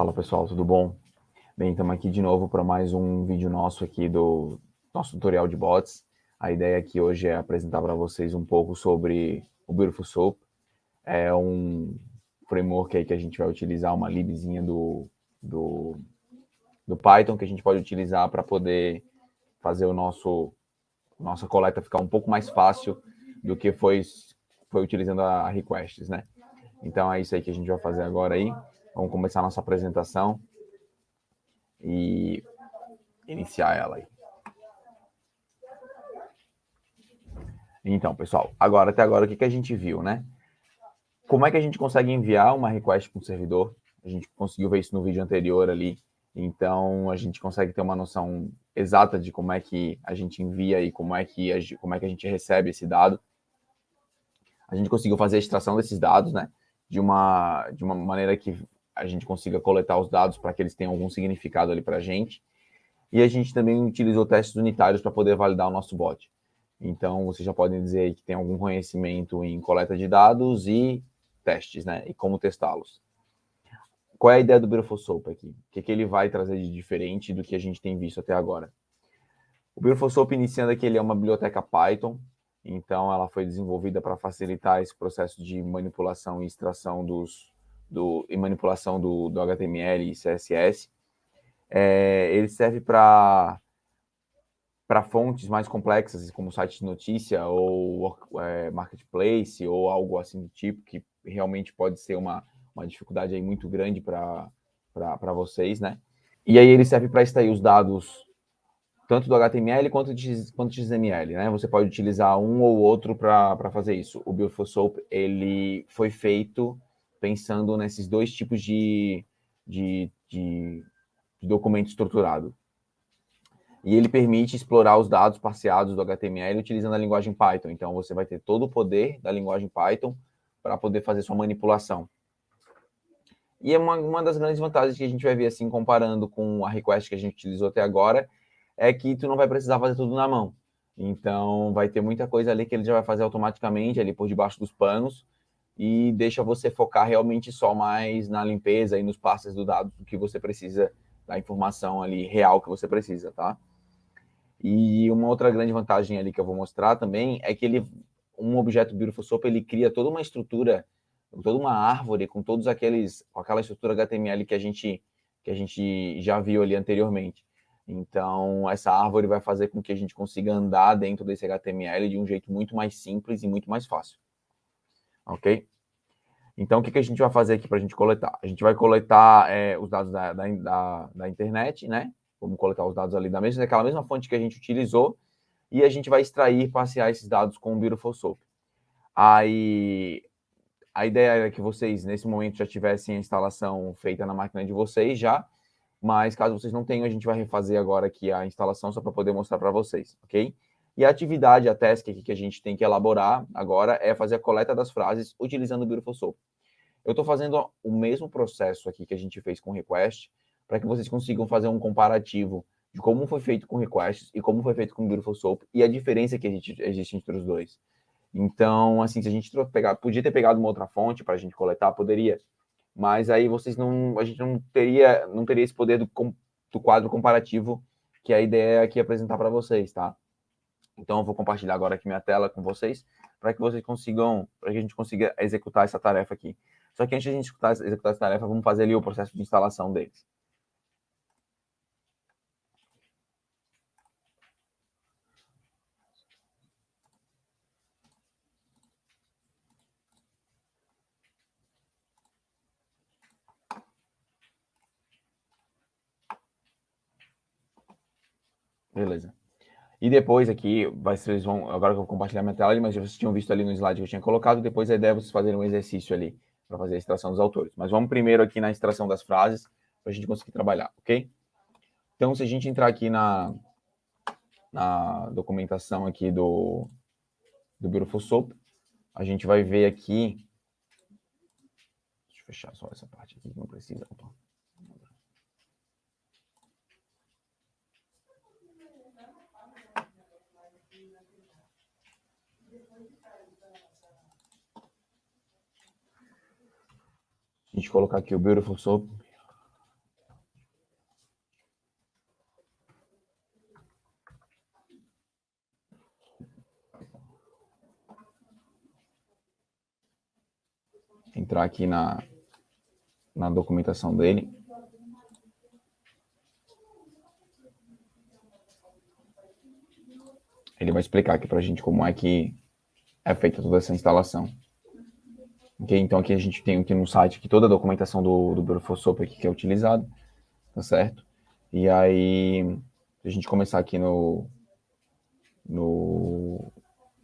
Fala pessoal, tudo bom? Bem, estamos aqui de novo para mais um vídeo nosso aqui do nosso tutorial de bots. A ideia aqui hoje é apresentar para vocês um pouco sobre o Beautiful Soup. É um framework aí que a gente vai utilizar, uma libzinha do Python que a gente pode utilizar para poder fazer nossa coleta ficar um pouco mais fácil do que foi utilizando a requests, né? Então é isso aí que a gente vai fazer agora aí. Vamos começar a nossa apresentação e iniciar ela aí. Então, pessoal, até agora, o que a gente viu, né? Como é que a gente consegue enviar uma request para um servidor? A gente conseguiu ver isso no vídeo anterior ali. Então, a gente consegue ter uma noção exata de como é que a gente envia e como é que a gente recebe esse dado. A gente conseguiu fazer a extração desses dados, né? De uma maneira que a gente consiga coletar os dados para que eles tenham algum significado ali para a gente. E a gente também utilizou testes unitários para poder validar o nosso bot. Então, vocês já podem dizer aí que tem algum conhecimento em coleta de dados e testes, né? E como testá-los. Qual é a ideia do Beautiful Soup aqui? O que ele vai trazer de diferente do que a gente tem visto até agora? O Beautiful Soup, iniciando aqui, ele é uma biblioteca Python. Então, ela foi desenvolvida para facilitar esse processo de manipulação e extração e manipulação do HTML e CSS. Ele serve para fontes mais complexas, como site de notícia ou marketplace ou algo assim do tipo, que realmente pode ser uma dificuldade aí muito grande para vocês, né? E aí ele serve para extrair os dados tanto do HTML quanto de XML, né? Você pode utilizar um ou outro para fazer isso. O Beautiful Soup, ele foi feito pensando nesses dois tipos de documento estruturado. E ele permite explorar os dados parseados do HTML utilizando a linguagem Python. Então, você vai ter todo o poder da linguagem Python para poder fazer sua manipulação. E é uma das grandes vantagens que a gente vai ver, assim, comparando com a request que a gente utilizou até agora, é que tu não vai precisar fazer tudo na mão. Então, vai ter muita coisa ali que ele já vai fazer automaticamente, ali por debaixo dos panos, e deixa você focar realmente só mais na limpeza e nos passes do dado que você precisa, da informação ali real que você precisa, tá? E uma outra grande vantagem ali que eu vou mostrar também é que um objeto Beautiful Soup, ele cria toda uma estrutura, toda uma árvore com com aquela estrutura HTML que a gente já viu ali anteriormente. Então, essa árvore vai fazer com que a gente consiga andar dentro desse HTML de um jeito muito mais simples e muito mais fácil. Ok? Então, o que a gente vai fazer aqui para a gente coletar? A gente vai coletar os dados da internet, né? Vamos coletar os dados ali daquela mesma fonte que a gente utilizou, e a gente vai extrair, passear esses dados com o Beautiful Soup. Aí, a ideia era que vocês, nesse momento, já tivessem a instalação feita na máquina de vocês já, mas caso vocês não tenham, a gente vai refazer agora aqui a instalação só para poder mostrar para vocês, ok? E a atividade, a task aqui que a gente tem que elaborar agora é fazer a coleta das frases utilizando o Beautiful Soup. Eu estou fazendo o mesmo processo aqui que a gente fez com request, para que vocês consigam fazer um comparativo de como foi feito com requests e como foi feito com Beautiful Soup e a diferença que existe entre os dois. Então, assim, se a gente podia ter pegado uma outra fonte para a gente coletar, poderia, mas aí a gente não teria esse poder do quadro comparativo que a ideia é aqui apresentar para vocês, tá? Então, eu vou compartilhar agora aqui minha tela com vocês para que a gente consiga executar essa tarefa aqui. Só que antes de a gente executar essa tarefa, vamos fazer ali o processo de instalação deles. Beleza. E depois aqui, vocês vão, agora que eu vou compartilhar minha tela, mas vocês tinham visto ali no slide que eu tinha colocado, depois a ideia é vocês fazerem um exercício ali para fazer a extração dos autores. Mas vamos primeiro aqui na extração das frases, para a gente conseguir trabalhar, ok? Então, se a gente entrar aqui na documentação aqui do Beautiful Soup, a gente vai ver aqui... Deixa eu fechar só essa parte aqui que não precisa. Opa. A gente colocar aqui o Beautiful Soup. entrar aqui na documentação dele. Ele vai explicar aqui para a gente como é que é feita toda essa instalação. Okay? Então aqui a gente tem aqui no site aqui toda a documentação do Beautiful Soap aqui que é utilizado, tá certo? E aí, se a gente começar aqui no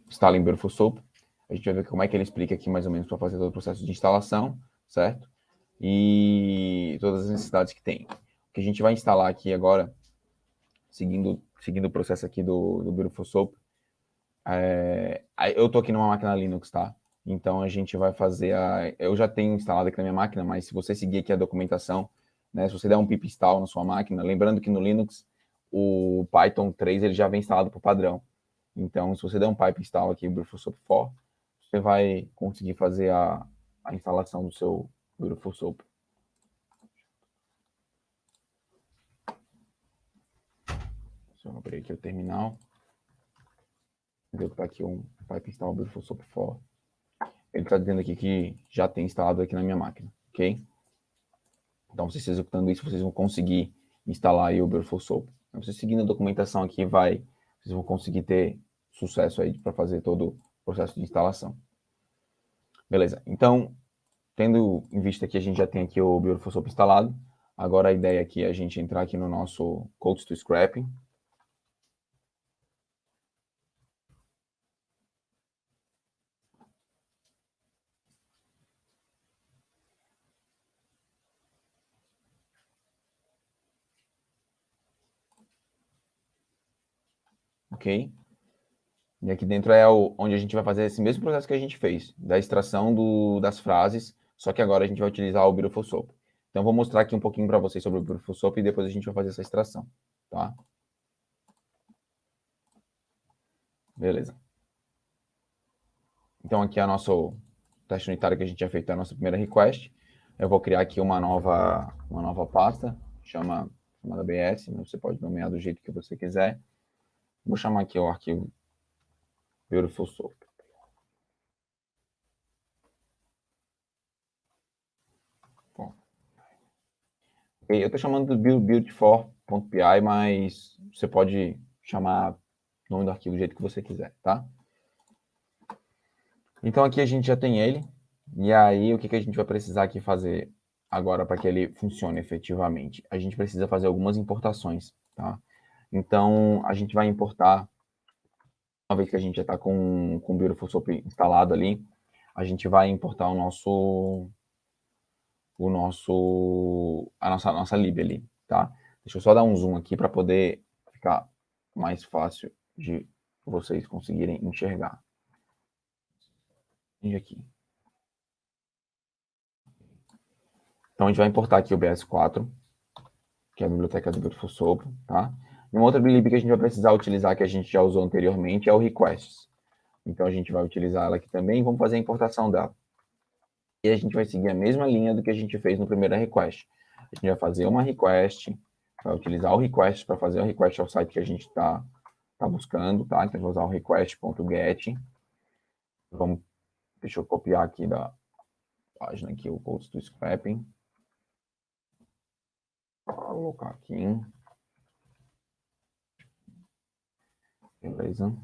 Installing Beautiful Soap, a gente vai ver como é que ele explica aqui mais ou menos para fazer todo o processo de instalação, certo? E todas as necessidades que tem. O que a gente vai instalar aqui agora, seguindo o processo aqui do Beautiful Soap, eu tô aqui numa máquina Linux, tá? Então a gente vai fazer eu já tenho instalado aqui na minha máquina, mas se você seguir aqui a documentação, né, se você der um pip install na sua máquina, lembrando que no Linux o Python 3 ele já vem instalado por padrão. Então se você der um pipe install aqui, Beautiful Soap 4, você vai conseguir fazer a instalação do seu Beautiful Soap. Deixa eu abrir aqui o terminal. Vou botar aqui um pipe install Beautiful Soap 4. Ele está dizendo aqui que já tem instalado aqui na minha máquina, ok? Então, vocês executando isso, vocês vão conseguir instalar aí o Beautiful Soap. Então, vocês seguindo a documentação aqui, vocês vão conseguir ter sucesso aí para fazer todo o processo de instalação. Beleza, então, tendo em vista que a gente já tem aqui o Beautiful Soap instalado, agora a ideia aqui é a gente entrar aqui no nosso Codes to Scrapping. Ok? E aqui dentro é onde a gente vai fazer esse mesmo processo que a gente fez, da extração das frases, só que agora a gente vai utilizar o Beautiful Soap. Então, eu vou mostrar aqui um pouquinho para vocês sobre o Beautiful Soap e depois a gente vai fazer essa extração, tá? Beleza. Então, aqui é o nosso teste unitário que a gente tinha feito, a nossa primeira request. Eu vou criar aqui uma nova pasta, chamada BS, né? Você pode nomear do jeito que você quiser. Vou chamar aqui o arquivo Beautiful Soap. Bom. Eu estou chamando de build4.py, mas você pode chamar o nome do arquivo do jeito que você quiser, tá? Então aqui a gente já tem ele, e aí o que a gente vai precisar aqui fazer agora para que ele funcione efetivamente? A gente precisa fazer algumas importações, tá? Então a gente vai importar, uma vez que a gente já está com o Beautiful Soap instalado ali, a gente vai importar a nossa lib ali, tá? Deixa eu só dar um zoom aqui para poder ficar mais fácil de vocês conseguirem enxergar. E aqui. Então, a gente vai importar aqui o BS4, que é a biblioteca do Beautiful Soap, tá? E uma outra lib que a gente vai precisar utilizar, que a gente já usou anteriormente, é o requests. Então, a gente vai utilizar ela aqui também e vamos fazer a importação dela. E a gente vai seguir a mesma linha do que a gente fez no primeiro request. A gente vai fazer uma request, vai utilizar o request para fazer o request ao site que a gente está buscando, tá? Então, eu vou usar o request.get. Deixa eu copiar aqui da página aqui o Codes to Scrapping. Vou colocar aqui. Beleza.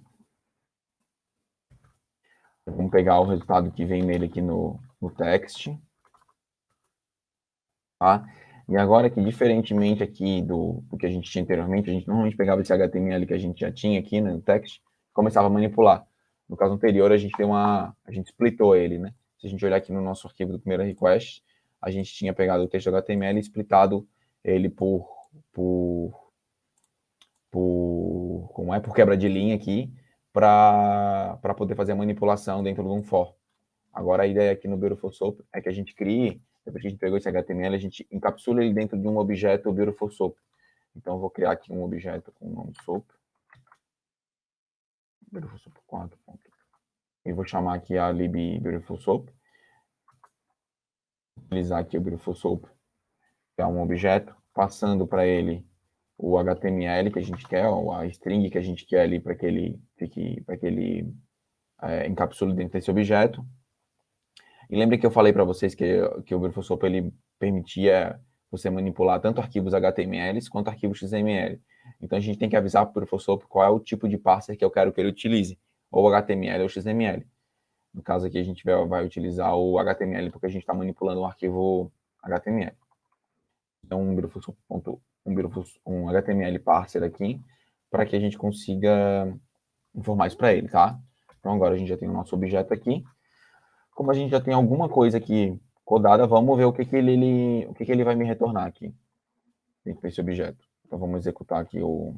Vamos pegar o resultado que vem nele aqui no text. Tá? E agora que, diferentemente aqui do que a gente tinha anteriormente, a gente normalmente pegava esse HTML que a gente já tinha aqui no text e começava a manipular. No caso anterior, a gente splitou ele, né? Se a gente olhar aqui no nosso arquivo do primeiro request, a gente tinha pegado o texto HTML e splitado ele por quebra de linha aqui, para poder fazer a manipulação dentro de um for. Agora a ideia aqui no Beautiful Soap é que a gente crie, depois que a gente pegou esse HTML, a gente encapsula ele dentro de um objeto Beautiful Soap. Então eu vou criar aqui um objeto com o nome Soap. Beautiful Soap 4. E vou chamar aqui a lib Beautiful Soap. Utilizar aqui o Beautiful Soap, que é um objeto, passando para ele o HTML que a gente quer, ou a string que a gente quer ali para que ele encapsule dentro desse objeto. E lembra que eu falei para vocês que o Beautiful Soup ele permitia você manipular tanto arquivos HTML quanto arquivos XML. Então a gente tem que avisar para o Beautiful Soup qual é o tipo de parser que eu quero que ele utilize, ou HTML ou XML. No caso aqui a gente vai utilizar o HTML porque a gente está manipulando um arquivo HTML. Então um HTML parser aqui para que a gente consiga informar isso para ele, tá? Então agora a gente já tem o nosso objeto aqui. Como a gente já tem alguma coisa aqui codada, vamos ver o que ele vai me retornar aqui dentro desse objeto. Então vamos executar aqui o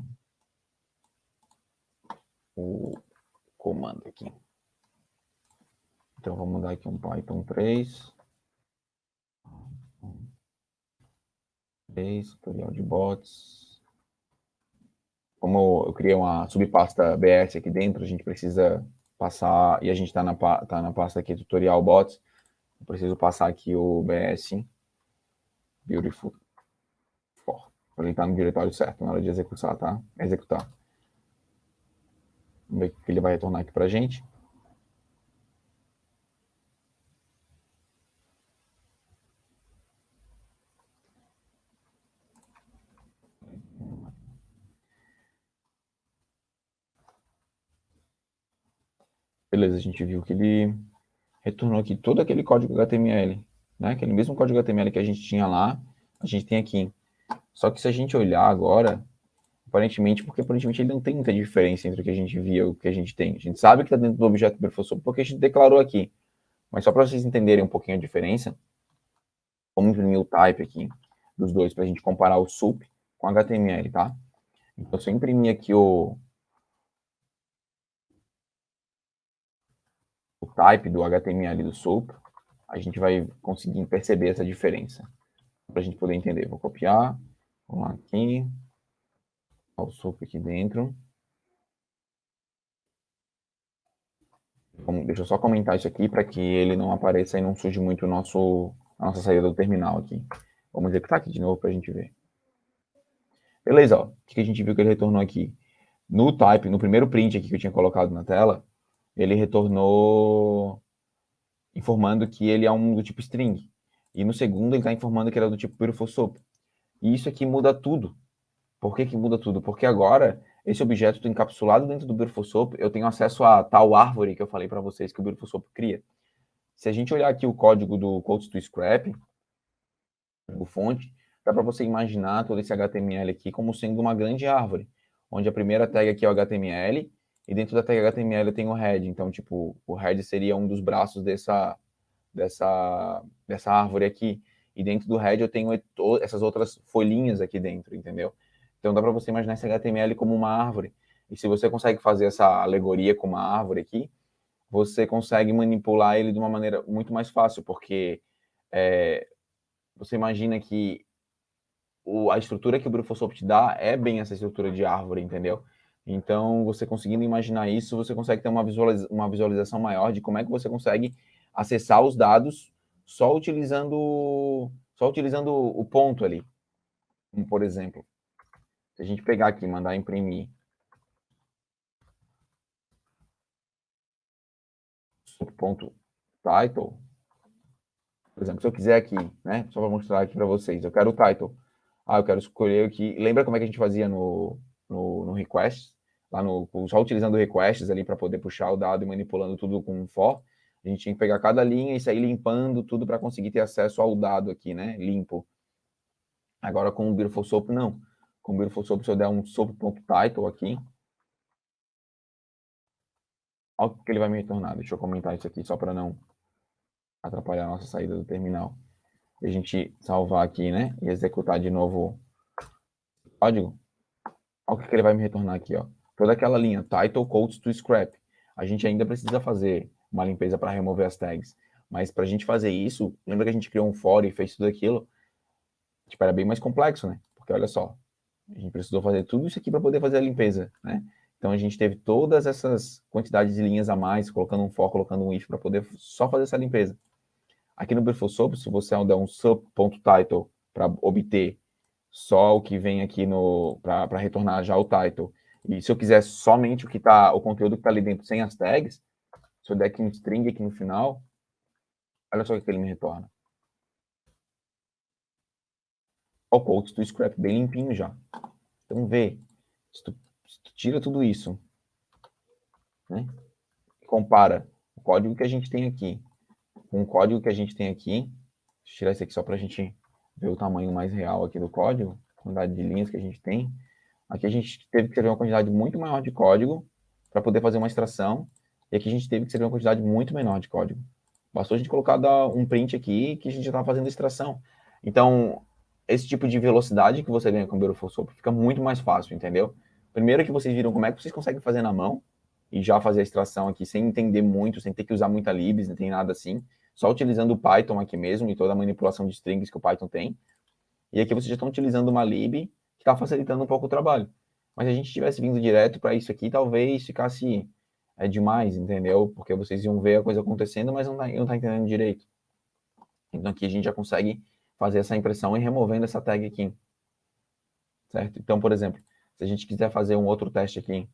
comando aqui. Então vamos dar aqui um Python 3. Tutorial de bots. Como eu criei uma subpasta BS aqui dentro, a gente precisa passar, e a gente está na pasta aqui tutorial bots, eu preciso passar aqui o BS Beautiful for, para ele estar no diretório certo na hora de executar, tá? Executar. Vamos ver o que ele vai retornar aqui para a gente. Beleza, a gente viu que ele retornou aqui todo aquele código HTML, né? Aquele mesmo código HTML que a gente tinha lá, a gente tem aqui. Só que se a gente olhar agora, aparentemente ele não tem muita diferença entre o que a gente via e o que a gente tem. A gente sabe que está dentro do objeto Beautiful Soup porque a gente declarou aqui. Mas só para vocês entenderem um pouquinho a diferença, vamos imprimir o type aqui dos dois para a gente comparar o soup com HTML, tá? Então, se eu imprimir aqui o type do HTML e do soup, a gente vai conseguir perceber essa diferença. Para a gente poder entender. Vou copiar, vamos lá aqui, o soup aqui dentro. Deixa eu só comentar isso aqui para que ele não apareça e não surge muito a nossa saída do terminal aqui. Vamos executar aqui de novo para a gente ver. Beleza, ó. O que a gente viu que ele retornou aqui? No type, no primeiro print aqui que eu tinha colocado na tela, ele retornou informando que ele é um do tipo string. E no segundo ele está informando que ele é do tipo Beautiful Soup. E isso aqui muda tudo. Por que muda tudo? Porque agora esse objeto está encapsulado dentro do Beautiful Soup, eu tenho acesso a tal árvore que eu falei para vocês que o Beautiful Soup cria. Se a gente olhar aqui o código do Codes to Scrap, o fonte, dá para você imaginar todo esse HTML aqui como sendo uma grande árvore, onde a primeira tag aqui é o HTML, e dentro da tag HTML eu tenho o head. Então, tipo, o head seria um dos braços dessa árvore aqui. E dentro do head eu tenho essas outras folhinhas aqui dentro, entendeu? Então dá para você imaginar esse HTML como uma árvore. E se você consegue fazer essa alegoria com uma árvore aqui, você consegue manipular ele de uma maneira muito mais fácil, porque você imagina que a estrutura que o Beautiful Soup te dá é bem essa estrutura de árvore, entendeu? Então, você conseguindo imaginar isso, você consegue ter uma visualização maior de como é que você consegue acessar os dados só utilizando o ponto ali. Como, por exemplo, se a gente pegar aqui e mandar imprimir ponto title, por exemplo, se eu quiser aqui, né, só para mostrar aqui para vocês, eu quero o title. Eu quero escolher aqui. Lembra como é que a gente fazia no request? Só utilizando requests ali para poder puxar o dado e manipulando tudo com um for. A gente tinha que pegar cada linha e sair limpando tudo para conseguir ter acesso ao dado aqui, né? Limpo. Agora com o Beautiful Soup, não. Com o Beautiful Soup, se eu der um soup.title aqui, olha o que ele vai me retornar. Deixa eu comentar isso aqui só para não atrapalhar a nossa saída do terminal. E a gente salvar aqui, né? E executar de novo o código. Olha o que ele vai me retornar aqui, ó. Toda aquela linha, title codes to scrap. A gente ainda precisa fazer uma limpeza para remover as tags. Mas para a gente fazer isso, lembra que a gente criou um for e fez tudo aquilo? Tipo, era bem mais complexo, né? Porque olha só, a gente precisou fazer tudo isso aqui para poder fazer a limpeza, né? Então a gente teve todas essas quantidades de linhas a mais, colocando um for, colocando um if para poder só fazer essa limpeza. Aqui no Beautiful Soup, se você der um sub.title para obter só o que vem aqui para retornar já o title, e se eu quiser somente o conteúdo que está ali dentro sem as tags, se eu der aqui um string aqui no final, Olha só o que ele me retorna. Ó, o quote do scrap bem limpinho já. Então vê, se tu tira tudo isso, né? Compara o código que a gente tem aqui com o código que a gente tem aqui. Deixa eu tirar isso aqui só para a gente ver o tamanho mais real aqui do código, a quantidade de linhas que a gente tem. Aqui a gente teve que escrever uma quantidade muito maior de código para poder fazer uma extração, e aqui a gente teve que escrever uma quantidade muito menor de código. Bastou a gente colocar um print aqui que a gente já estava fazendo a extração. Então, esse tipo de velocidade que você ganha com o Beautiful Soup fica muito mais fácil, entendeu? Primeiro que vocês viram como é que vocês conseguem fazer na mão e já fazer a extração aqui sem entender muito, sem ter que usar muita libs, não tem nada assim, só utilizando o Python aqui mesmo e toda a manipulação de strings que o Python tem. E aqui vocês já estão utilizando uma lib que está facilitando um pouco o trabalho. Mas se a gente tivesse vindo direto para isso aqui, talvez ficasse demais, entendeu? Porque vocês iam ver a coisa acontecendo, mas não tá entendendo direito. Então aqui a gente já consegue fazer essa impressão e removendo essa tag aqui. Certo? Então, por exemplo, se a gente quiser fazer um outro teste aqui,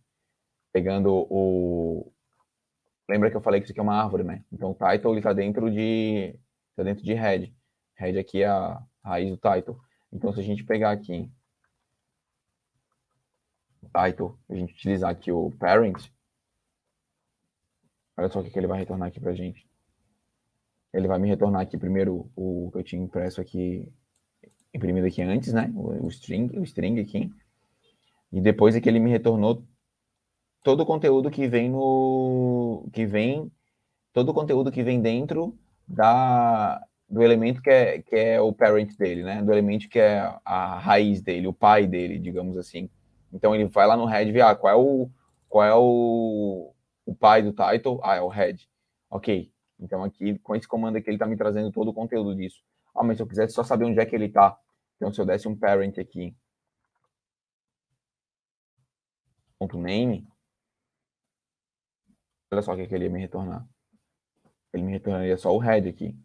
pegando o... Lembra que eu falei que isso aqui é uma árvore, né? Então o title está dentro de head. Head aqui é a raiz do title. Então se a gente pegar aqui o title, a gente utilizar aqui o parent, olha só o que ele vai retornar aqui pra gente. Ele vai me retornar aqui primeiro o que eu tinha impresso aqui, imprimido aqui antes, né? O string aqui. E depois é que ele me retornou todo o conteúdo que vem todo o conteúdo que vem dentro do elemento que é o parent dele, né? Do elemento que é a raiz dele, o pai dele, digamos assim. Então ele vai lá no head e vê, qual é o pai do title? Ah, é o head. Ok. Então aqui, com esse comando aqui, ele está me trazendo todo o conteúdo disso. Ah, mas se eu quisesse só saber onde é que ele está, então se eu desse um parent aqui, ponto .name, olha só o que ele ia me retornar. Ele me retornaria só o head aqui,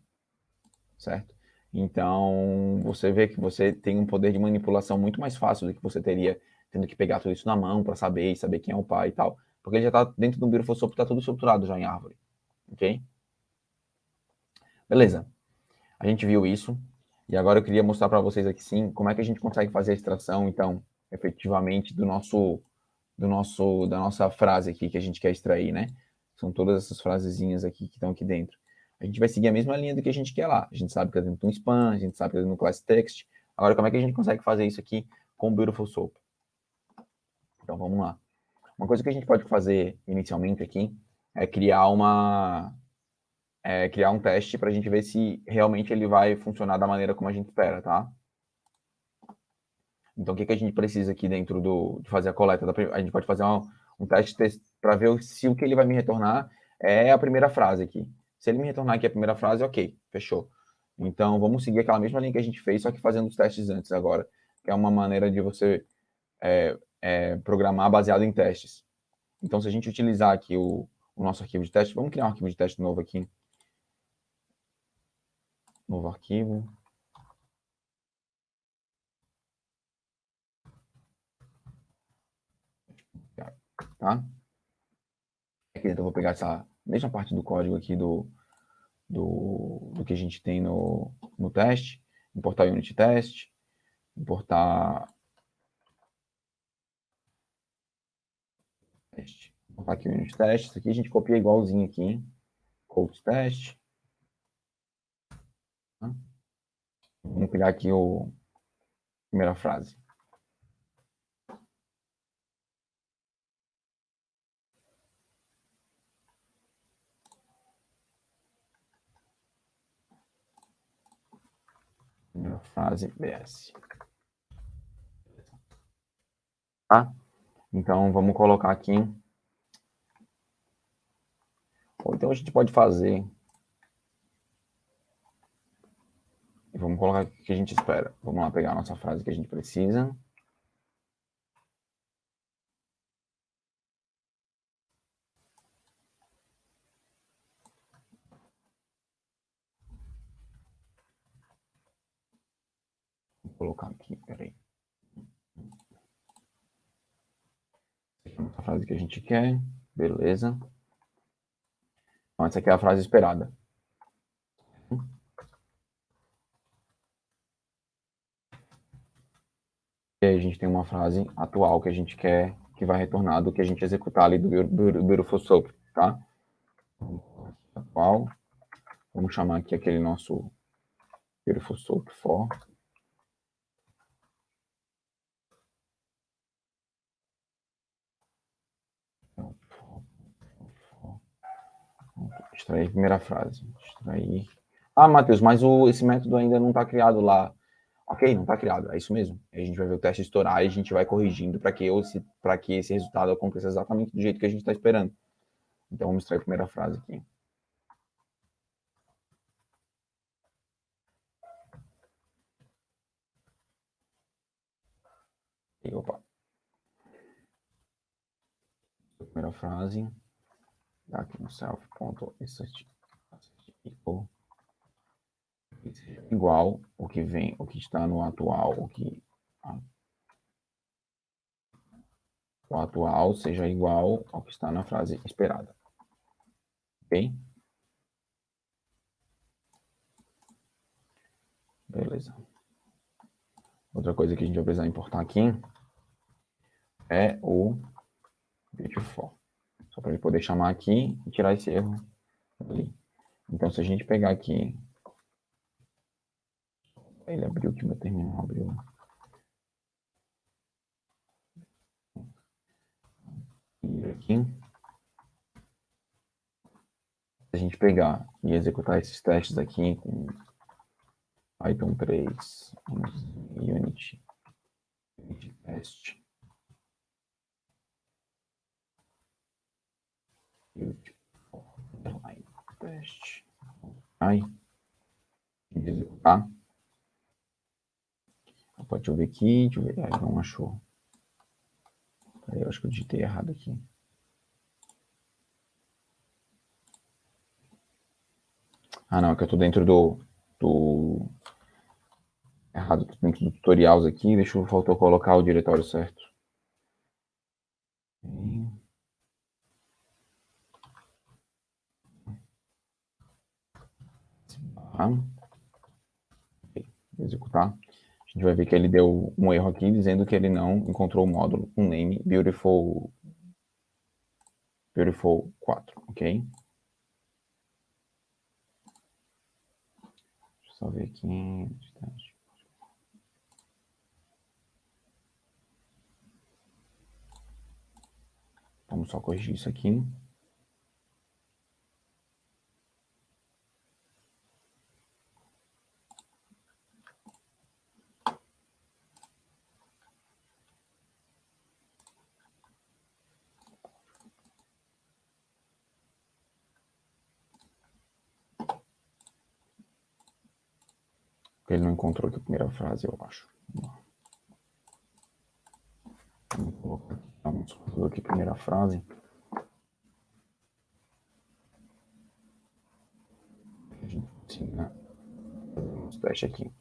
certo? Então, você vê que você tem um poder de manipulação muito mais fácil do que você teria tendo que pegar tudo isso na mão para saber quem é o pai e tal. Porque ele já está dentro do Beautiful Soup, está tudo estruturado já em árvore. Ok? Beleza. A gente viu isso. E agora eu queria mostrar para vocês aqui sim como é que a gente consegue fazer a extração, então, efetivamente, da nossa frase aqui que a gente quer extrair, né? São todas essas frasezinhas aqui que estão aqui dentro. A gente vai seguir a mesma linha do que a gente quer lá. A gente sabe que é dentro de um span, a gente sabe que é dentro do class text. Agora, como é que a gente consegue fazer isso aqui com o Beautiful Soup? Então, vamos lá. Uma coisa que a gente pode fazer inicialmente aqui é criar um teste para a gente ver se realmente ele vai funcionar da maneira como a gente espera, tá? Então, o que a gente precisa aqui dentro de fazer a coleta? A gente pode fazer um teste para ver se o que ele vai me retornar é a primeira frase aqui. Se ele me retornar aqui a primeira frase, ok, fechou. Então, vamos seguir aquela mesma linha que a gente fez, só que fazendo os testes antes agora, que é uma maneira de você programar baseado em testes. Então, se a gente utilizar aqui o nosso arquivo de teste, vamos criar um arquivo de teste novo aqui. Novo arquivo. Tá? Aqui dentro eu vou pegar essa mesma parte do código aqui do que a gente tem no teste, importar o unit test, importar teste. Importar aqui o unit test, isso aqui a gente copia igualzinho aqui, code test. Tá? Vamos pegar aqui a primeira frase. Primeira frase BS. Tá? Então vamos colocar aqui. Ou então a gente pode fazer. Vamos colocar o que a gente espera. Vamos lá pegar a nossa frase que a gente precisa. Vou colocar aqui, peraí. Essa é a frase que a gente quer. Beleza. Então, essa aqui é a frase esperada. E aí a gente tem uma frase atual que a gente quer que vai retornar do que a gente executar ali do Beautiful Soap, tá? Atual. Vamos chamar aqui aquele nosso Beautiful Soap for. Extrair a primeira frase. Extrair. Ah, Matheus, mas esse método ainda não está criado lá. Ok, não está criado, é isso mesmo. A gente vai ver o teste estourar e a gente vai corrigindo para que esse resultado aconteça exatamente do jeito que a gente está esperando. Então vamos extrair a primeira frase aqui. E, opa. Primeira frase. Dá aqui no self.assert igual o que vem, o que está no atual, o atual seja igual ao que está na frase esperada. Ok? Beleza. Outra coisa que a gente vai precisar importar aqui é o beautiful. Só para ele poder chamar aqui e tirar esse erro ali. Então, se a gente pegar aqui... Ele abriu aqui, meu terminal abriu. E aqui. Se a gente pegar e executar esses testes aqui com Python 3, Unity test, teste, aí, executar. Pode ver aqui, deixa eu ver, aí não achou. Aí eu acho que eu digitei errado aqui. Ah, não, é que eu tô dentro errado, tô dentro do tutorials aqui, faltou colocar o diretório certo. Executar. A gente vai ver que ele deu um erro aqui, dizendo que ele não encontrou o módulo com name Beautiful 4, ok? Deixa eu só ver aqui. Vamos só corrigir isso aqui. Ele não encontrou aqui a primeira frase, eu acho. Vamos colocar aqui a primeira frase. A gente ensina os testes aqui.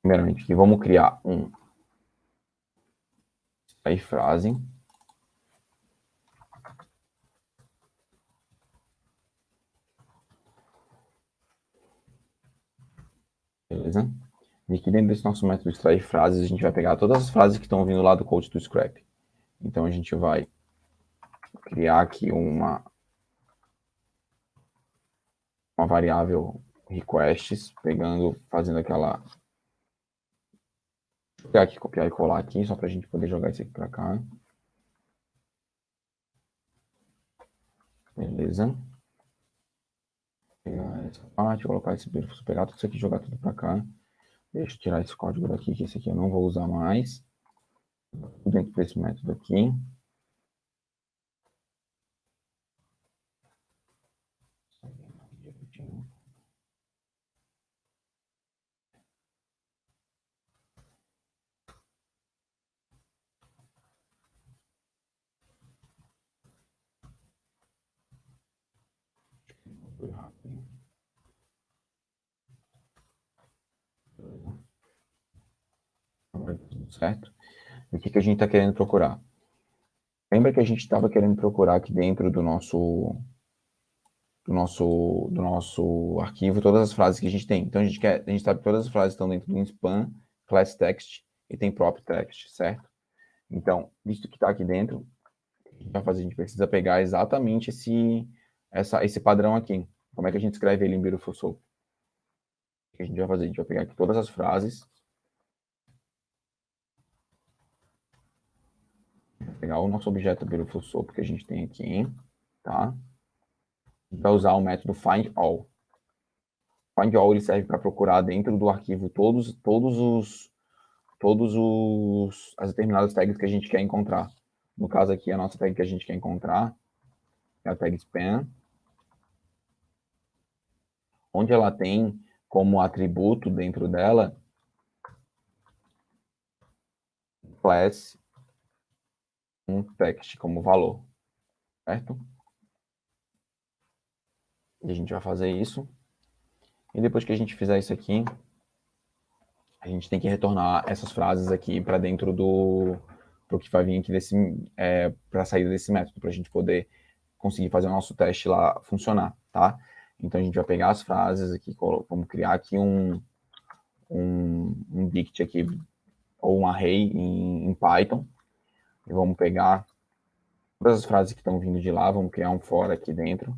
Primeiramente, aqui, vamos criar aí frase. Beleza? E aqui dentro desse nosso método extrair frases, a gente vai pegar todas as frases que estão vindo lá do code do Scrap. Então a gente vai criar aqui uma variável requests, fazendo aquela... Vou pegar aqui, copiar e colar aqui, só para a gente poder jogar isso aqui para cá. Beleza. Pegar essa parte, colocar esse perfil, pegar tudo isso aqui e jogar tudo para cá. Deixa eu tirar esse código daqui, que esse aqui eu não vou usar mais. Dentro desse método aqui. Foi rápido. Certo? E o que a gente está querendo procurar? Lembra que a gente estava querendo procurar aqui dentro do nosso do nosso arquivo todas as frases que a gente tem. Então, a gente sabe que todas as frases estão dentro do span, class text e tem prop text, certo? Então, visto que está aqui dentro, o que a gente vai fazer? A gente precisa pegar exatamente esse padrão aqui. Como é que a gente escreve ele em Beautiful Soup? O que a gente vai fazer? A gente vai pegar aqui todas as frases, pegar o nosso objeto Beautiful Soup que a gente tem aqui, tá? Vai usar o método find all. Find all ele serve para procurar dentro do arquivo as determinadas tags que a gente quer encontrar. No caso aqui, a nossa tag que a gente quer encontrar é a tag span, onde ela tem como atributo dentro dela class um text como valor, certo? E a gente vai fazer isso. E depois que a gente fizer isso aqui, a gente tem que retornar essas frases aqui para dentro do que vai vir aqui para a saída desse método, para a gente poder conseguir fazer o nosso teste lá funcionar, tá? Então a gente vai pegar as frases aqui, vamos criar aqui um dict aqui, ou um array em Python, e vamos pegar todas as frases que estão vindo de lá, vamos criar um for aqui dentro.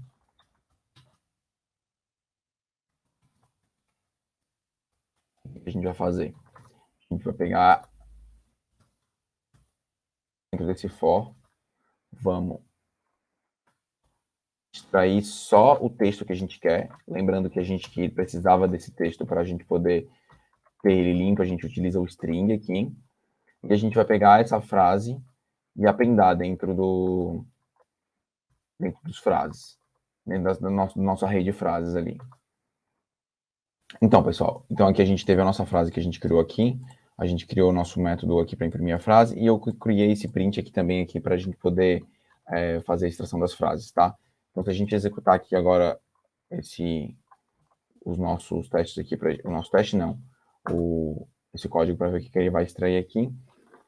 O que a gente vai fazer? A gente vai pegar dentro desse for, vamos extrair só o texto que a gente quer, lembrando que a gente precisava desse texto para a gente poder ter ele limpo, a gente utiliza o string aqui, e a gente vai pegar essa frase e appendar dentro dos frases, dentro do nosso array de frases ali. Então, pessoal, aqui a gente teve a nossa frase que a gente criou aqui, a gente criou o nosso método aqui para imprimir a frase, e eu criei esse print aqui também aqui para a gente poder fazer a extração das frases, tá? Então, se a gente executar aqui agora os nossos testes aqui, o nosso teste não, esse código para ver o que ele vai extrair aqui,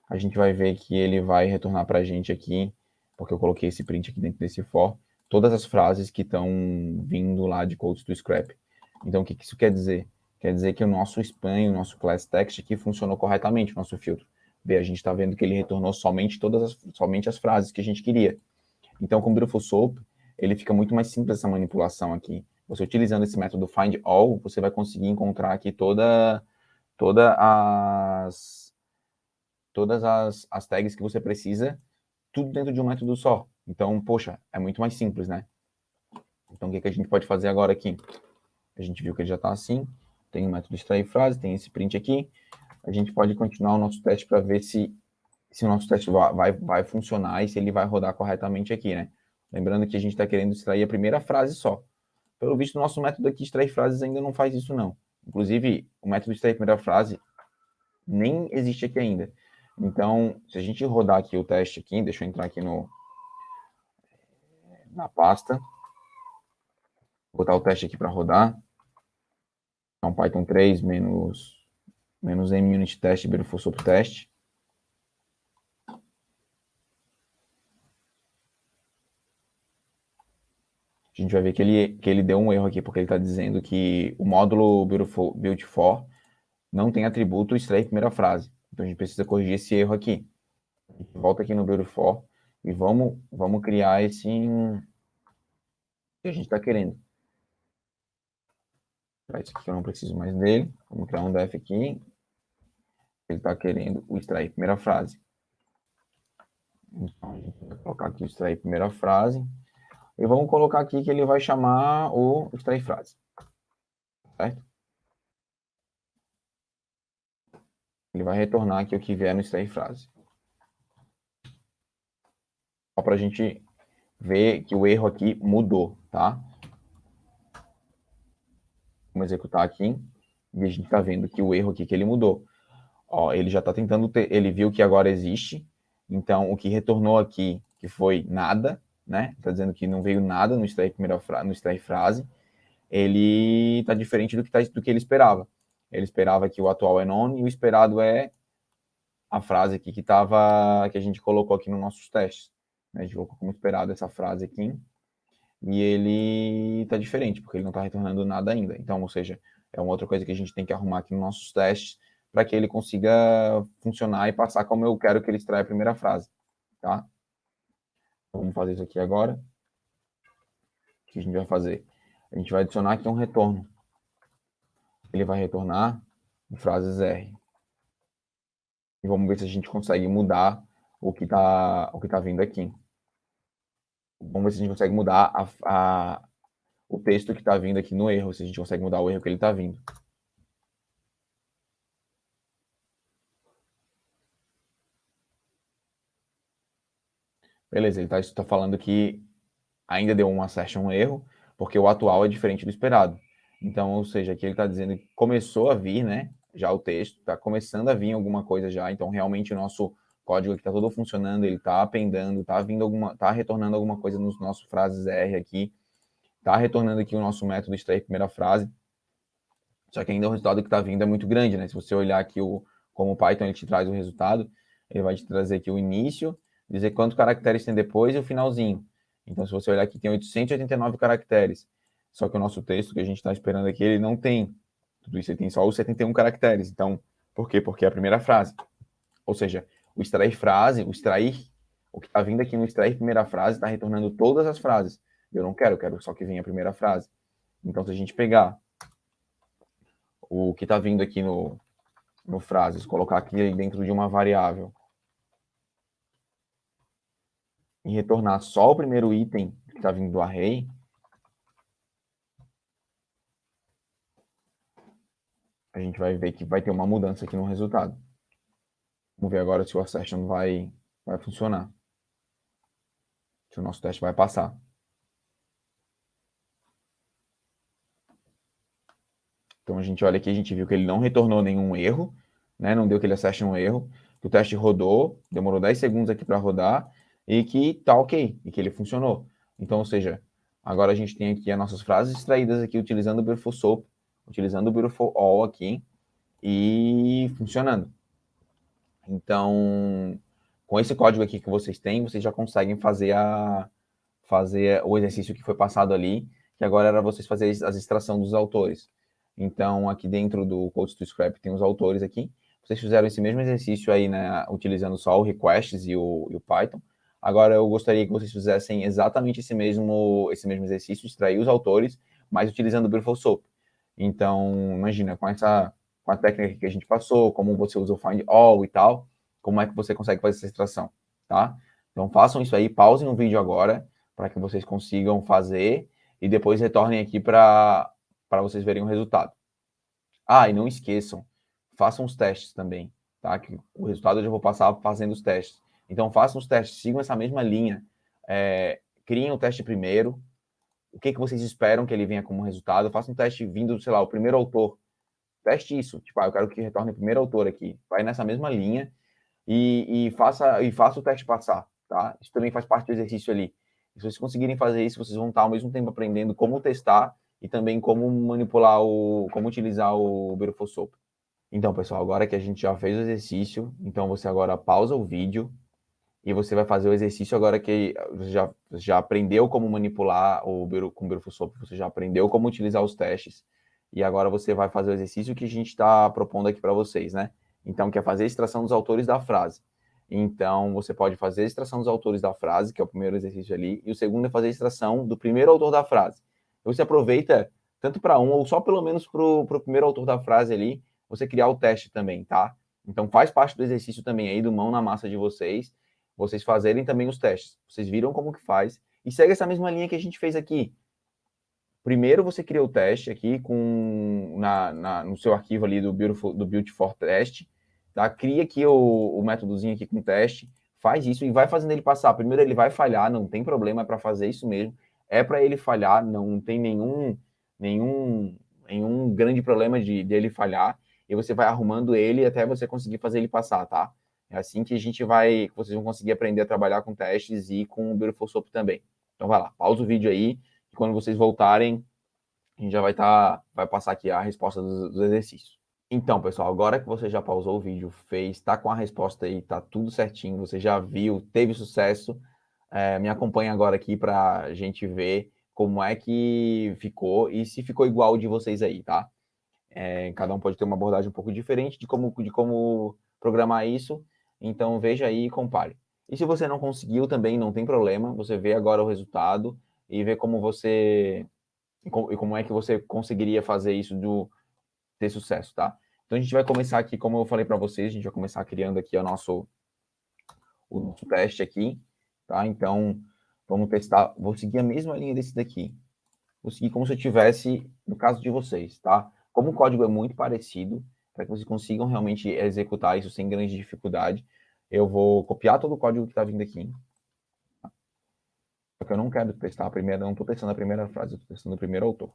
a gente vai ver que ele vai retornar para a gente aqui, porque eu coloquei esse print aqui dentro desse for, todas as frases que estão vindo lá de codes do scrap. Então, o que isso quer dizer? Quer dizer que o nosso span e o nosso class text aqui funcionou corretamente, o nosso filtro. Vê, a gente está vendo que ele retornou somente as frases que a gente queria. Então, com o Beautiful Soup, ele fica muito mais simples essa manipulação aqui. Você utilizando esse método find all, você vai conseguir encontrar aqui todas as tags que você precisa, tudo dentro de um método só. Então, poxa, é muito mais simples, né? Então, o que a gente pode fazer agora aqui? A gente viu que ele já está assim, tem o método extrair frase, tem esse print aqui. A gente pode continuar o nosso teste para ver se o nosso teste vai funcionar e se ele vai rodar corretamente aqui, né? Lembrando que a gente está querendo extrair a primeira frase só. Pelo visto, o nosso método aqui, extrair frases, ainda não faz isso, não. Inclusive, o método extrair a primeira frase nem existe aqui ainda. Então, se a gente rodar aqui o teste aqui, deixa eu entrar aqui na pasta, botar o teste aqui para rodar. Então, Python 3 menos m unit test, Beautiful Soup test. A gente vai ver que ele deu um erro aqui, porque ele está dizendo que o módulo build for não tem atributo extrair primeira frase. Então, a gente precisa corrigir esse erro aqui. A gente volta aqui no build for e vamos criar esse que a gente está querendo. Isso aqui que eu não preciso mais dele. Vamos criar um def aqui. Ele está querendo o extrair primeira frase. Então, a gente vai colocar aqui o extrair primeira frase. E vamos colocar aqui que ele vai chamar o extrair frase. Certo? Ele vai retornar aqui o que vier no extrair frase. Só para a gente ver que o erro aqui mudou, tá? Vamos executar aqui. E a gente está vendo que o erro aqui que ele mudou. Ó, ele já está tentando ele viu que agora existe. Então, o que retornou aqui, que foi nada, né? Está dizendo que não veio nada no extrair frase. Ele está diferente do que ele esperava. Ele esperava que o atual é none e o esperado é a frase aqui que a gente colocou aqui nos nossos testes. A gente colocou como esperado essa frase aqui. e ele tá diferente, porque ele não tá retornando nada ainda. Então, ou seja, é uma outra coisa que a gente tem que arrumar aqui nos nossos testes para que ele consiga funcionar e passar como eu quero que ele extraia a primeira frase, tá? Vamos fazer isso aqui agora. O que a gente vai fazer? A gente vai adicionar aqui um retorno. Ele vai retornar frases R. E vamos ver se a gente consegue mudar o que tá vindo aqui. Vamos ver se a gente consegue mudar o texto que está vindo aqui no erro, se a gente consegue mudar o erro que ele está vindo. Beleza, ele está falando que ainda deu uma assertion, um erro, porque o atual é diferente do esperado. Então, ou seja, aqui ele está dizendo que começou a vir, né? Já o texto, está começando a vir alguma coisa já, então realmente o nosso código aqui está todo funcionando, ele está appendando, está retornando alguma coisa nos nossos frases R aqui, está retornando aqui o nosso método extrair primeira frase, só que ainda o resultado que está vindo é muito grande, né? Se você olhar aqui como o Python ele te traz o resultado, ele vai te trazer aqui o início, dizer quantos caracteres tem depois e o finalzinho. Então, se você olhar aqui, tem 889 caracteres. Só que o nosso texto que a gente está esperando aqui, ele não tem tudo isso, ele tem só os 71 caracteres. Então, por quê? Porque é a primeira frase. Ou seja, o extrair frase, o que está vindo aqui no extrair primeira frase, está retornando todas as frases. Eu não quero, eu quero só que venha a primeira frase. Então, se a gente pegar o que está vindo aqui no frases, colocar aqui dentro de uma variável e retornar só o primeiro item que está vindo do array, a gente vai ver que vai ter uma mudança aqui no resultado. Vamos ver agora se o assertion vai funcionar. Se o nosso teste vai passar. Então a gente olha aqui, a gente viu que ele não retornou nenhum erro, né? Não deu aquele assertion um erro, que o teste rodou, demorou 10 segundos aqui para rodar e que tá ok, e que ele funcionou. Então, ou seja, agora a gente tem aqui as nossas frases extraídas aqui utilizando o Beautiful Soup, utilizando o Beautiful All aqui e funcionando. Então, com esse código aqui que vocês têm, vocês já conseguem fazer o exercício que foi passado ali, que agora era vocês fazerem as extração dos autores. Então, aqui dentro do Code to Scrap tem os autores aqui. Vocês fizeram esse mesmo exercício aí, né, utilizando só o requests e o Python. Agora, eu gostaria que vocês fizessem exatamente esse mesmo exercício, extrair os autores, mas utilizando o Beautiful Soup. Então, imagina, com a técnica que a gente passou, como você usa o find all e tal, como é que você consegue fazer essa extração, tá? Então, façam isso aí, pausem o vídeo agora, para que vocês consigam fazer e depois retornem aqui para vocês verem o resultado. Ah, e não esqueçam, façam os testes também, tá? Que o resultado eu já vou passar fazendo os testes. Então, façam os testes, sigam essa mesma linha. Criem o teste primeiro. O que vocês esperam que ele venha como resultado? Façam um teste vindo, sei lá, o primeiro autor. Teste isso. Tipo, eu quero que retorne o primeiro autor aqui. Vai nessa mesma linha e faça o teste passar, tá? Isso também faz parte do exercício ali. Se vocês conseguirem fazer isso, vocês vão estar ao mesmo tempo aprendendo como testar e também como manipular como utilizar o Beautiful Soup. Então, pessoal, agora que a gente já fez o exercício, então você agora pausa o vídeo e você vai fazer o exercício agora que você já aprendeu como manipular com o Beautiful Soup, você já aprendeu como utilizar os testes e agora você vai fazer o exercício que a gente está propondo aqui para vocês, né? Então, que é fazer a extração dos autores da frase. Então, você pode fazer a extração dos autores da frase, que é o primeiro exercício ali, e o segundo é fazer a extração do primeiro autor da frase. Você aproveita tanto para um, ou só pelo menos para o primeiro autor da frase ali, você criar o teste também, tá? Então, faz parte do exercício também aí, do mão na massa de vocês fazerem também os testes. Vocês viram como que faz, e segue essa mesma linha que a gente fez aqui. Primeiro você cria o teste aqui no seu arquivo ali do Build for Test, tá? Cria aqui o métodozinho aqui com teste, faz isso e vai fazendo ele passar. Primeiro ele vai falhar, não tem problema, é para fazer isso mesmo. É para ele falhar, não tem nenhum grande problema de ele falhar. E você vai arrumando ele até você conseguir fazer ele passar, tá? É assim que vocês vão conseguir aprender a trabalhar com testes e com o Beautiful Soup também. Então vai lá, pausa o vídeo aí. E quando vocês voltarem, a gente já vai passar aqui a resposta dos exercícios. Então, pessoal, agora que você já pausou o vídeo, tá com a resposta aí, tá tudo certinho, você já viu, teve sucesso, me acompanha agora aqui para a gente ver como é que ficou e se ficou igual de vocês aí, tá? Cada um pode ter uma abordagem um pouco diferente de como programar isso, então veja aí e compare. E se você não conseguiu também, não tem problema, você vê agora o resultado e vê como você e como é que você conseguiria fazer isso ter sucesso, tá? Então a gente vai começar aqui, como eu falei para vocês, a gente vai começar criando aqui o nosso teste aqui, tá? Então vamos testar, vou seguir a mesma linha desse daqui. Vou seguir como se eu tivesse no caso de vocês, tá? Como o código é muito parecido, para que vocês consigam realmente executar isso sem grande dificuldade, eu vou copiar todo o código que está vindo aqui. Só que eu não quero testar a primeira, não estou testando a primeira frase, eu estou testando o primeiro autor.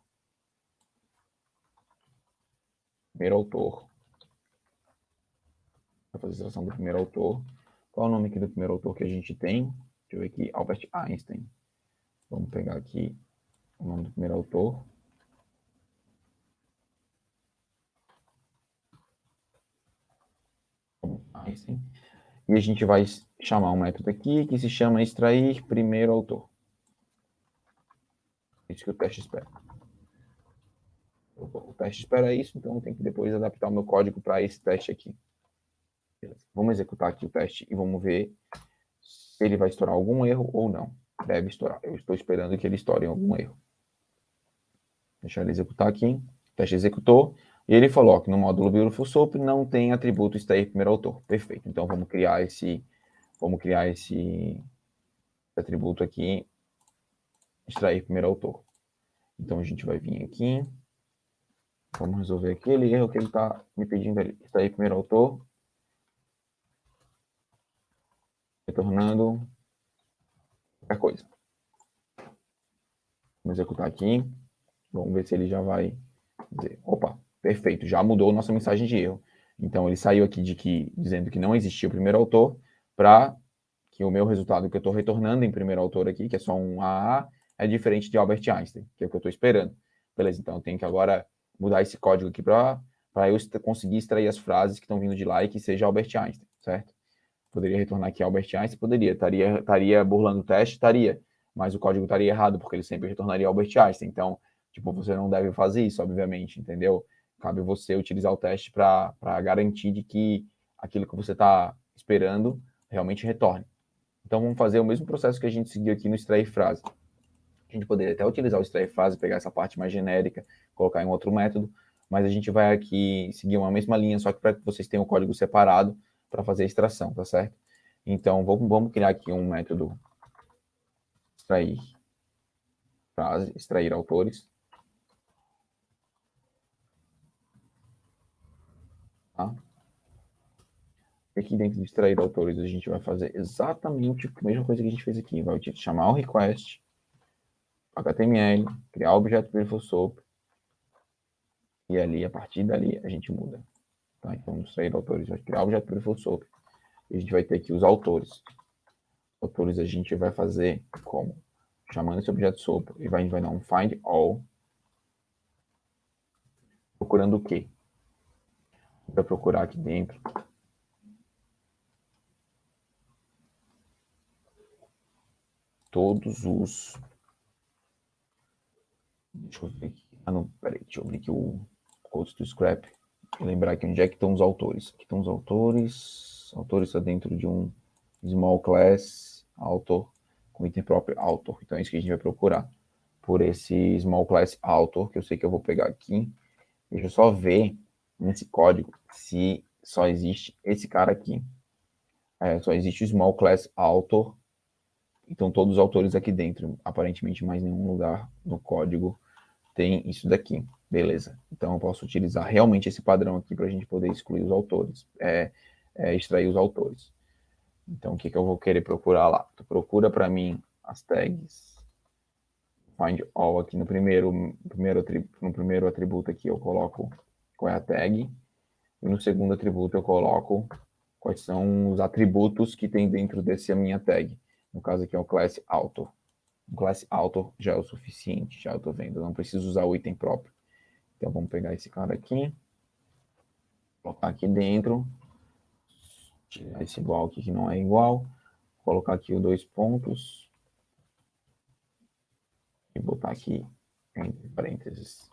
Primeiro autor. Vou fazer a extração do primeiro autor. Qual é o nome aqui do primeiro autor que a gente tem? Deixa eu ver aqui, Albert Einstein. Vamos pegar aqui o nome do primeiro autor. Einstein. E a gente vai chamar um método aqui que se chama extrair primeiro autor. Isso que o teste espera. O teste espera isso, então eu tenho que depois adaptar o meu código para esse teste aqui. Beleza. Vamos executar aqui o teste e vamos ver se ele vai estourar algum erro ou não. Deve estourar. Eu estou esperando que ele estoure algum erro. Deixa ele executar aqui. O teste executou. E ele falou que no módulo Beautiful Soap não tem atributo extrair primeiro autor. Perfeito. Então vamos criar esse atributo aqui, extrair primeiro autor. Então a gente vai vir aqui. Vamos resolver aquele erro que ele está me pedindo ali. Extrair primeiro autor. Retornando qualquer coisa. Vamos executar aqui. Vamos ver se ele já vai dizer. Opa, perfeito. Já mudou nossa mensagem de erro. Então ele saiu aqui dizendo que não existia o primeiro autor para que o meu resultado que eu estou retornando em primeiro autor aqui, que é só um AA, é diferente de Albert Einstein, que é o que eu estou esperando. Beleza, então eu tenho que agora mudar esse código aqui para eu conseguir extrair as frases que estão vindo de lá e que seja Albert Einstein, certo? Poderia retornar aqui Albert Einstein? Poderia. Estaria burlando o teste? Estaria. Mas o código estaria errado, porque ele sempre retornaria Albert Einstein. Então, tipo, você não deve fazer isso, obviamente, entendeu? Cabe você utilizar o teste para garantir de que aquilo que você está esperando realmente retorne. Então, vamos fazer o mesmo processo que a gente seguiu aqui no extrair frase. A gente poderia até utilizar o extrair frase, pegar essa parte mais genérica, colocar em outro método, mas a gente vai aqui seguir uma mesma linha, só que para que vocês tenham o código separado para fazer a extração, tá certo? Então, vamos criar aqui um método extrair frase, extrair autores. Tá? Aqui dentro de extrair autores, a gente vai fazer exatamente a mesma coisa que a gente fez aqui. Vai chamar o request, HTML, criar o objeto Beautiful Soap, e ali, a partir dali, a gente muda. Tá? Então, vamos extrair autores, vai criar o objeto Beautiful Soap, e a gente vai ter aqui os autores. Autores a gente vai fazer como? Chamando esse objeto Soap, e a gente vai dar um find all, procurando o quê? Vai procurar aqui dentro todos os... Deixa eu ver aqui. Ah, não, peraí, deixa eu abrir aqui o code do scrap e lembrar aqui onde é que estão os autores. Aqui estão os autores. Autores está dentro de um small class author com item próprio author. Então é isso que a gente vai procurar por esse small class author, que eu sei que eu vou pegar aqui. Deixa eu só ver nesse código se só existe esse cara aqui. Só existe o small class author. Então todos os autores aqui dentro, aparentemente mais nenhum lugar no código tem isso daqui, beleza. Então eu posso utilizar realmente esse padrão aqui para a gente poder excluir os autores, extrair os autores. Então o que eu vou querer procurar lá? Tu procura para mim as tags find all aqui no primeiro atributo aqui eu coloco qual é a tag, e no segundo atributo eu coloco quais são os atributos que tem dentro dessa minha tag. No caso aqui é o class author. O class author já é o suficiente, já eu estou vendo, eu não preciso usar o item próprio. Então vamos pegar esse cara aqui, colocar aqui dentro, tirar esse igual aqui que não é igual, colocar aqui os dois pontos, e botar aqui entre parênteses.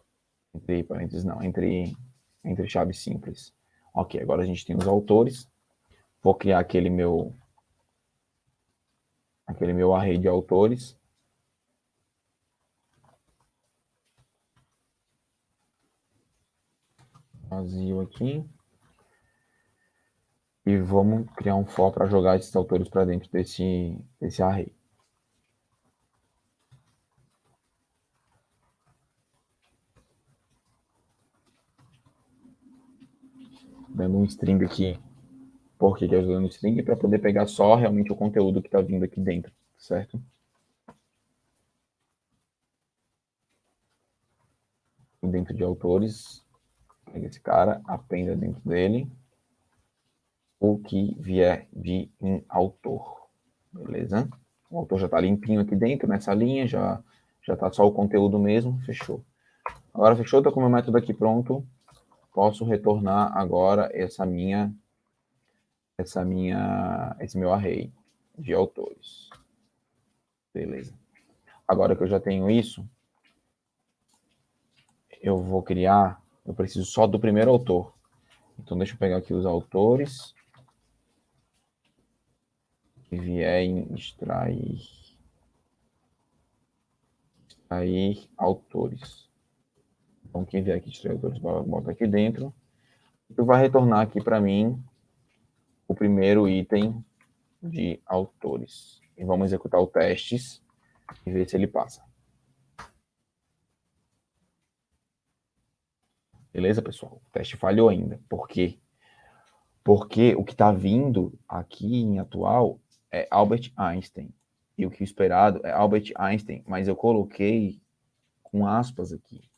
Entre parênteses não, entre chaves simples. Ok, agora a gente tem os autores. Vou criar aquele meu array de autores. Vazio aqui. E vamos criar um for para jogar esses autores para dentro desse array. Dando um string aqui. Por que eu estou dando string? Para poder pegar só realmente o conteúdo que está vindo aqui dentro, certo? E dentro de autores, pega esse cara, appenda dentro dele o que vier de um autor. Beleza? O autor já está limpinho aqui dentro, nessa linha, já está só o conteúdo mesmo, fechou. Agora fechou, estou com o meu método aqui pronto. Posso retornar agora esse meu array de autores. Beleza. Agora que eu já tenho isso, eu vou criar, eu preciso só do primeiro autor. Então deixa eu pegar aqui os autores e vier em extrair autores. Então quem vier aqui extrair autores, bota aqui dentro. E vai retornar aqui para mim o primeiro item de autores. E vamos executar o testes e ver se ele passa. Beleza, pessoal? O teste falhou ainda. Por quê? Porque o que está vindo aqui em atual é Albert Einstein. E o que é esperado é Albert Einstein, mas eu coloquei com aspas aqui.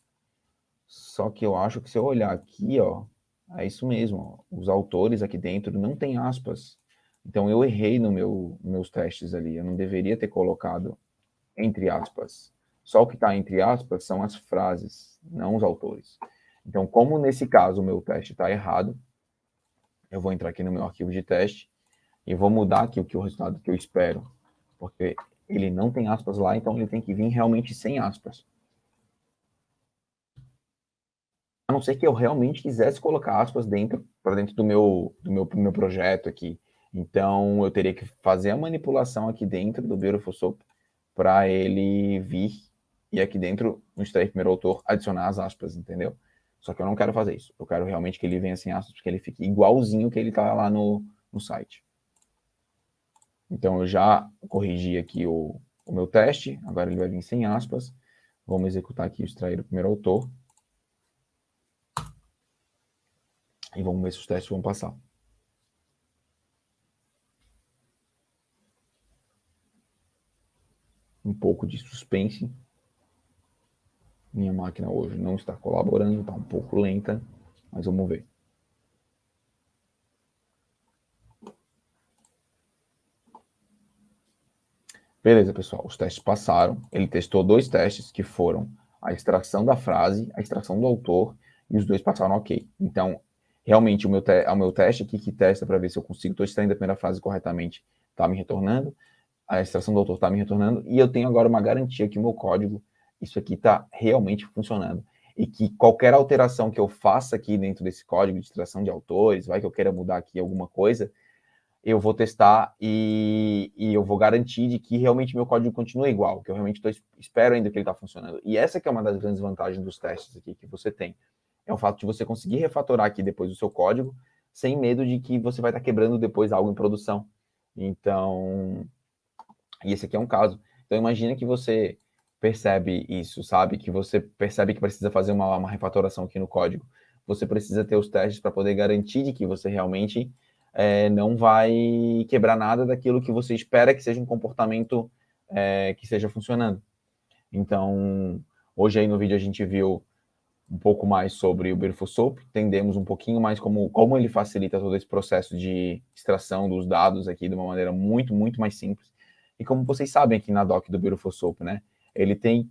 Só que eu acho que se eu olhar aqui, ó, é isso mesmo. Ó, os autores aqui dentro não tem aspas. Então eu errei nos meus testes ali. Eu não deveria ter colocado entre aspas. Só o que está entre aspas são as frases, não os autores. Então, como nesse caso o meu teste está errado, eu vou entrar aqui no meu arquivo de teste e vou mudar aqui o resultado que eu espero, porque ele não tem aspas lá, então ele tem que vir realmente sem aspas. A não ser que eu realmente quisesse colocar aspas para dentro do meu projeto aqui. Então, eu teria que fazer a manipulação aqui dentro do Beautiful Soup para ele vir e aqui dentro, no extrair primeiro autor, adicionar as aspas, entendeu? Só que eu não quero fazer isso. Eu quero realmente que ele venha sem aspas, que ele fique igualzinho que ele está lá no site. Então, eu já corrigi aqui o meu teste. Agora ele vai vir sem aspas. Vamos executar aqui o extrair o primeiro autor. E vamos ver se os testes vão passar. Um pouco de suspense. Minha máquina hoje não está colaborando, está um pouco lenta, mas vamos ver. Beleza, pessoal, os testes passaram. Ele testou 2 testes, que foram a extração da frase, a extração do autor, e os 2 passaram ok. Então, realmente, o meu teste aqui, que testa para ver se eu consigo, estou extraindo a primeira frase corretamente, está me retornando, a extração do autor está me retornando, e eu tenho agora uma garantia que o meu código, isso aqui está realmente funcionando. E que qualquer alteração que eu faça aqui dentro desse código de extração de autores, vai que eu queira mudar aqui alguma coisa, eu vou testar e eu vou garantir de que realmente meu código continua igual, que eu realmente espero ainda que ele está funcionando. E essa que é uma das grandes vantagens dos testes aqui que você tem. É o fato de você conseguir refatorar aqui depois o seu código, sem medo de que você vai estar quebrando depois algo em produção. Então, e esse aqui é um caso. Então, imagina que você percebe isso, sabe? Que você percebe que precisa fazer uma refatoração aqui no código. Você precisa ter os testes para poder garantir de que você realmente não vai quebrar nada daquilo que você espera que seja um comportamento que esteja funcionando. Então, hoje aí no vídeo a gente viu um pouco mais sobre o Beautiful Soup, entendemos um pouquinho mais como ele facilita todo esse processo de extração dos dados aqui de uma maneira muito, muito mais simples. E como vocês sabem aqui na doc do Beautiful Soup, né? Ele tem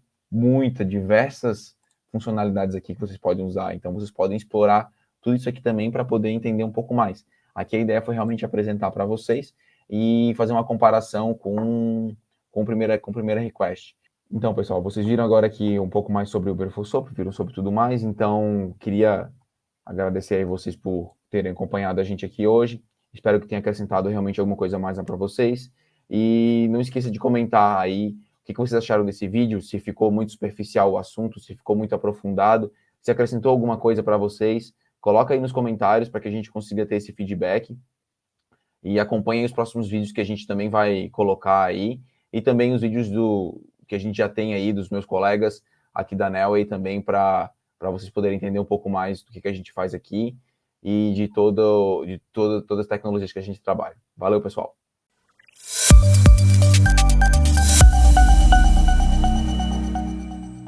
diversas funcionalidades aqui que vocês podem usar. Então, vocês podem explorar tudo isso aqui também para poder entender um pouco mais. Aqui a ideia foi realmente apresentar para vocês e fazer uma comparação com primeira request. Então, pessoal, vocês viram agora aqui um pouco mais sobre o Beautiful Soap, viram sobre tudo mais, então queria agradecer aí vocês por terem acompanhado a gente aqui hoje. Espero que tenha acrescentado realmente alguma coisa mais para vocês. E não esqueça de comentar aí o que vocês acharam desse vídeo, se ficou muito superficial o assunto, se ficou muito aprofundado, se acrescentou alguma coisa para vocês. Coloca aí nos comentários para que a gente consiga ter esse feedback. E acompanhem os próximos vídeos que a gente também vai colocar aí. E também os vídeos que a gente já tem aí dos meus colegas aqui da Nelway também para vocês poderem entender um pouco mais do que a gente faz aqui e de todas as tecnologias que a gente trabalha. Valeu, pessoal!